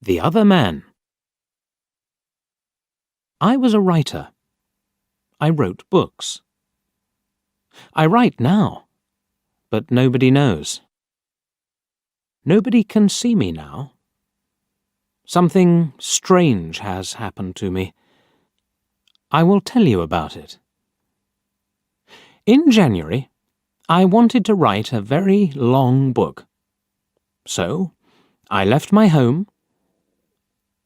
The Other Man. I was a writer. I wrote books. I write now, but nobody knows. Nobody can see me now. Something strange has happened to me. I will tell you about it. In January, I wanted to write a very long book. So, I left my home,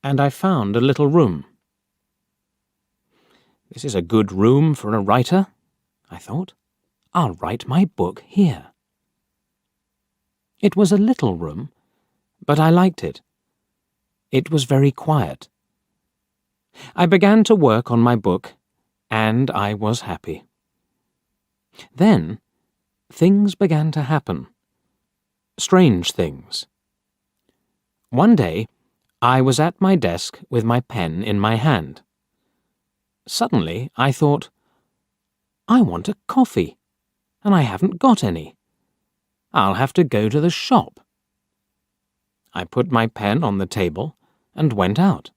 and I found a little room. This is a good room for a writer, I thought. I'll write my book here. It was a little room, but I liked it. It was very quiet. I began to work on my book, and I was happy. Then, things began to happen. Strange things. One day, I was at my desk with my pen in my hand. Suddenly, I thought, I want a coffee, and I haven't got any. I'll have to go to the shop. I put my pen on the table and went out.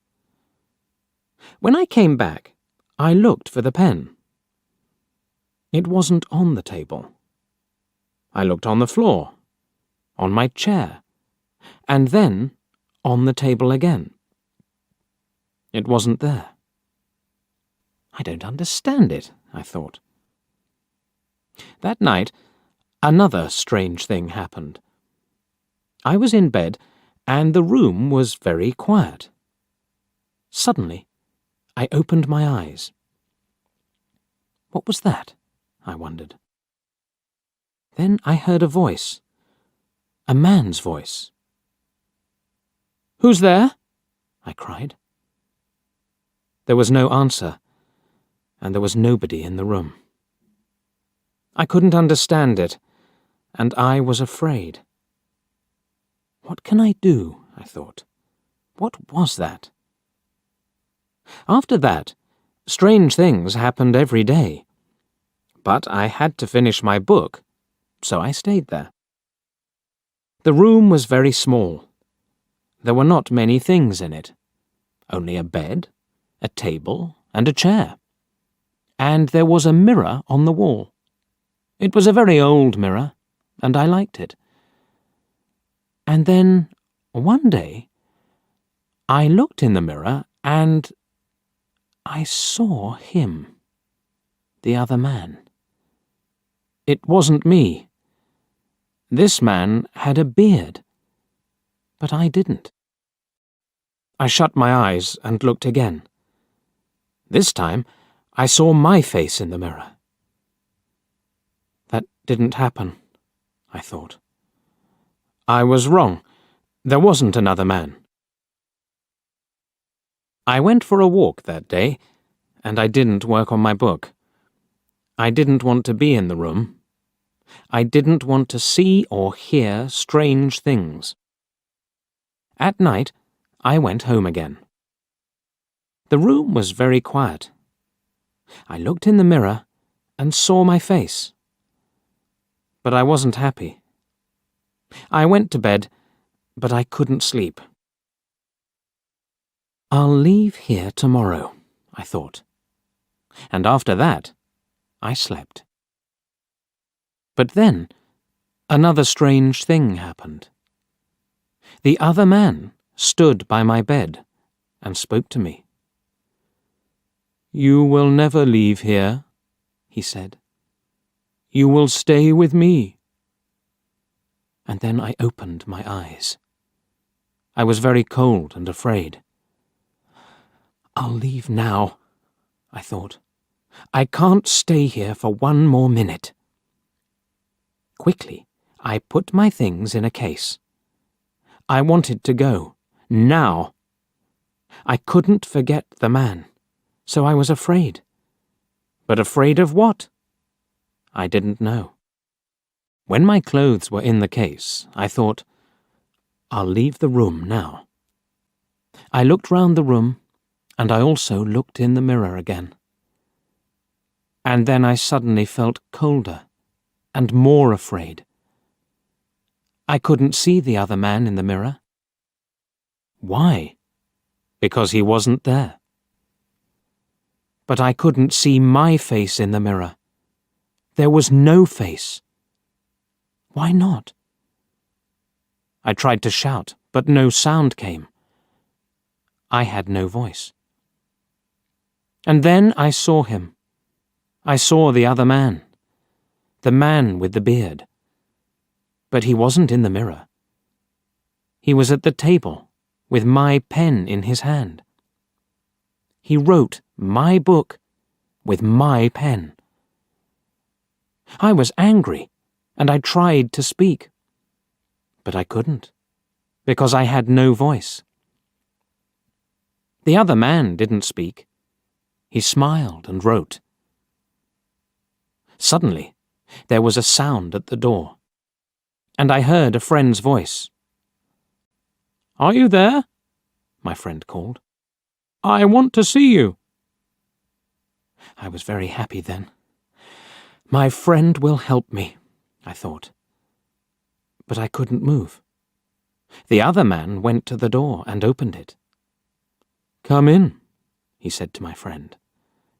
When I came back, I looked for the pen. It wasn't on the table. I looked on the floor, on my chair, and then on the table again. It wasn't there. I don't understand it, I thought. That night, another strange thing happened. I was in bed, and the room was very quiet. Suddenly, I opened my eyes. What was that? I wondered. Then I heard a voice, a man's voice. "Who's there?" I cried. There was no answer, and there was nobody in the room. I couldn't understand it, and I was afraid. What can I do? I thought. What was that? After that, strange things happened every day. But I had to finish my book, so I stayed there. The room was very small. There were not many things in it. Only a bed, a table, and a chair. And there was a mirror on the wall. It was a very old mirror, and I liked it. And then, one day, I looked in the mirror and I saw him, the other man. It wasn't me. This man had a beard, but I didn't. I shut my eyes and looked again. This time, I saw my face in the mirror. That didn't happen, I thought. I was wrong. There wasn't another man. I went for a walk that day, and I didn't work on my book. I didn't want to be in the room. I didn't want to see or hear strange things. At night, I went home again. The room was very quiet. I looked in the mirror and saw my face. But I wasn't happy. I went to bed, but I couldn't sleep. I'll leave here tomorrow, I thought. And after that, I slept. But then, another strange thing happened. The other man stood by my bed and spoke to me. "You will never leave here," he said. "You will stay with me." And then I opened my eyes. I was very cold and afraid. I'll leave now, I thought. I can't stay here for one more minute. Quickly, I put my things in a case. I wanted to go, now. I couldn't forget the man, so I was afraid. But afraid of what? I didn't know. When my clothes were in the case, I thought, I'll leave the room now. I looked round the room, and I also looked in the mirror again. And then I suddenly felt colder and more afraid. I couldn't see the other man in the mirror. Why? Because he wasn't there. But I couldn't see my face in the mirror. There was no face. Why not? I tried to shout, but no sound came. I had no voice. And then I saw him. I saw the other man. The man with the beard. But he wasn't in the mirror. He was at the table, with my pen in his hand. He wrote my book with my pen. I was angry, and I tried to speak. But I couldn't, because I had no voice. The other man didn't speak. He smiled and wrote. Suddenly, there was a sound at the door, and I heard a friend's voice. "Are you there?" my friend called. "I want to see you." I was very happy then. My friend will help me, I thought. But I couldn't move. The other man went to the door and opened it. "Come in," he said to my friend.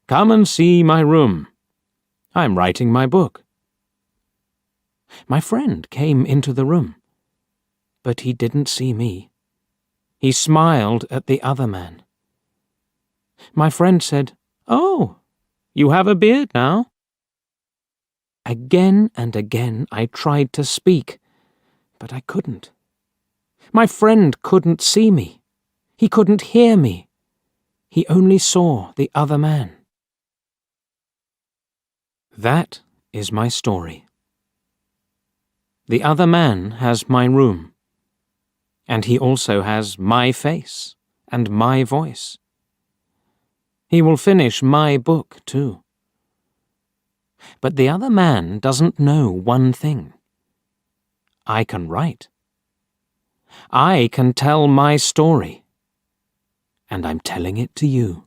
"Come and see my room. I'm writing my book." My friend came into the room, but he didn't see me. He smiled at the other man. My friend said, "Oh, you have a beard now?" Again and again I tried to speak, but I couldn't. My friend couldn't see me. He couldn't hear me. He only saw the other man. That is my story. The other man has my room, and he also has my face and my voice. He will finish my book too. But the other man doesn't know one thing. I can write. I can tell my story, and I'm telling it to you.